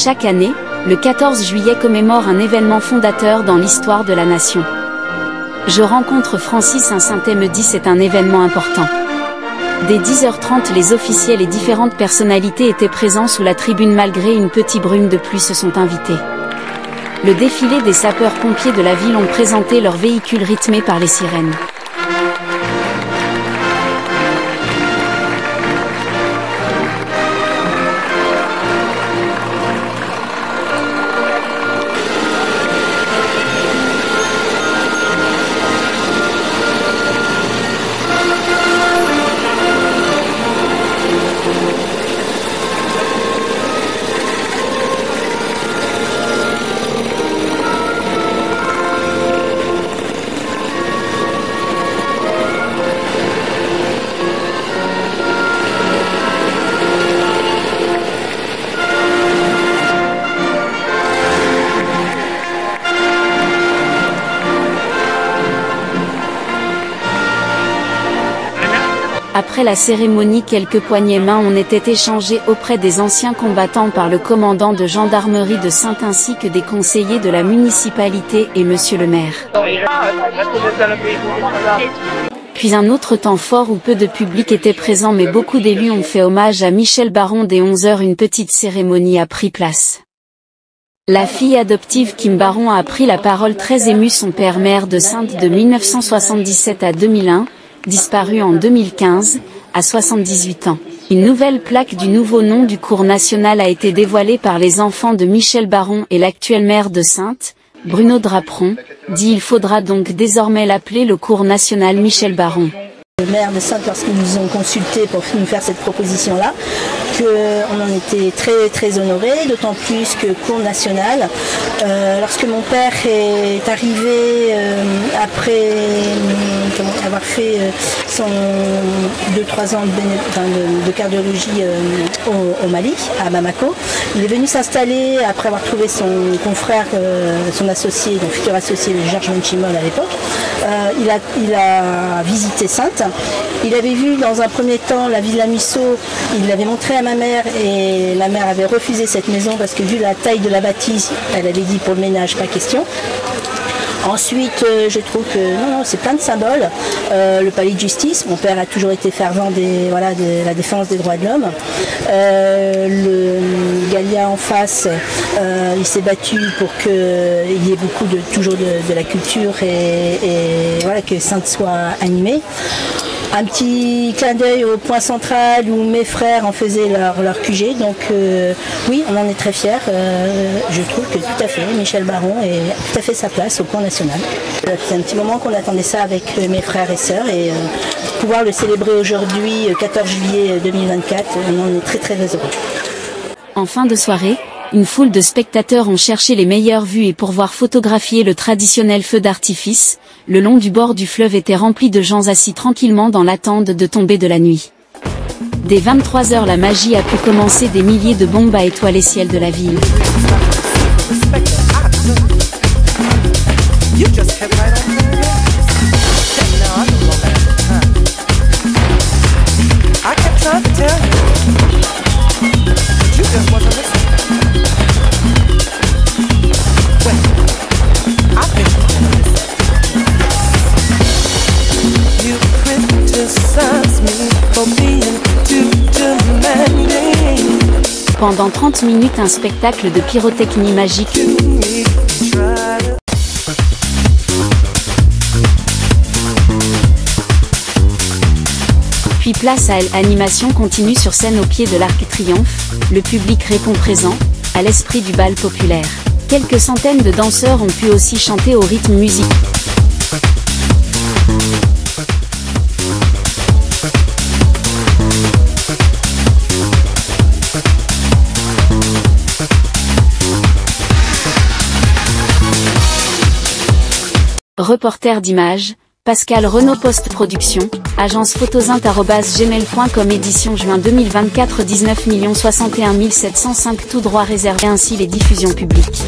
Chaque année, le 14 juillet commémore un événement fondateur dans l'histoire de la nation. Je rencontre Francis, un Saintet me dit c'est un événement important. Dès 10h30 les officiels et différentes personnalités étaient présents sous la tribune malgré une petite brume de pluie se sont invités. Le défilé des sapeurs-pompiers de la ville ont présenté leurs véhicules rythmés par les sirènes. Après la cérémonie, quelques poignées mains ont été échangées auprès des anciens combattants par le commandant de gendarmerie de Saintes ainsi que des conseillers de la municipalité et monsieur le maire. Puis un autre temps fort où peu de public était présent mais beaucoup d'élus ont fait hommage à Michel Baron. Dès 11h une petite cérémonie a pris place. La fille adoptive Kim Baron a pris la parole très émue. Son père maire de Saintes de 1977 à 2001, disparu en 2015, à 78 ans. Une nouvelle plaque du nouveau nom du cours national a été dévoilée par les enfants de Michel Baron et l'actuel maire de Saintes, Bruno Draperon, dit il faudra donc désormais l'appeler le cours national Michel Baron. Le maire de Saintes, lorsqu'ils nous ont consultés pour nous faire cette proposition-là, qu'on en était très honorés, d'autant plus que cours national. Lorsque mon père est arrivé après avoir fait son 2-3 ans de cardiologie au Mali, à Bamako, il est venu s'installer après avoir trouvé son confrère, son associé, donc futur associé, Georges Menchimol à l'époque. Il a visité Saintes. Il avait vu dans un premier temps la Villa Musso, il l'avait montré à ma mère et la mère avait refusé cette maison parce que vu la taille de la bâtisse, elle avait dit pour le ménage pas question. Ensuite, je trouve que non, c'est plein de symboles. Le palais de justice, mon père a toujours été fervent de la défense des droits de l'homme. Le Gallia en face, il s'est battu pour qu'il y ait beaucoup toujours de la culture et voilà, que Saintes soit animée. Un petit clin d'œil au point central où mes frères en faisaient leur QG, donc oui, on en est très fiers. Je trouve que tout à fait, Michel Baron est tout à fait sa place au plan national. C'est un petit moment qu'on attendait ça avec mes frères et sœurs et pouvoir le célébrer aujourd'hui, 14 juillet 2024, on en est très heureux. En fin de soirée, une foule de spectateurs ont cherché les meilleures vues et pour voir photographier le traditionnel feu d'artifice, le long du bord du fleuve était rempli de gens assis tranquillement dans l'attente de tomber de la nuit. Dès 23h la magie a pu commencer, des milliers de bombes à étoiler ciel de la ville. Pendant 30 minutes un spectacle de pyrotechnie magique. Puis place à l'animation continue sur scène au pied de l'Arc Triomphe, le public répond présent, à l'esprit du bal populaire. Quelques centaines de danseurs ont pu aussi chanter au rythme musical. Reporter d'images, Pascal Renaud Post-Production, agence photosint@gmail.com. Édition juin 2024. 19 061 705 tout droit réservé, ainsi les diffusions publiques.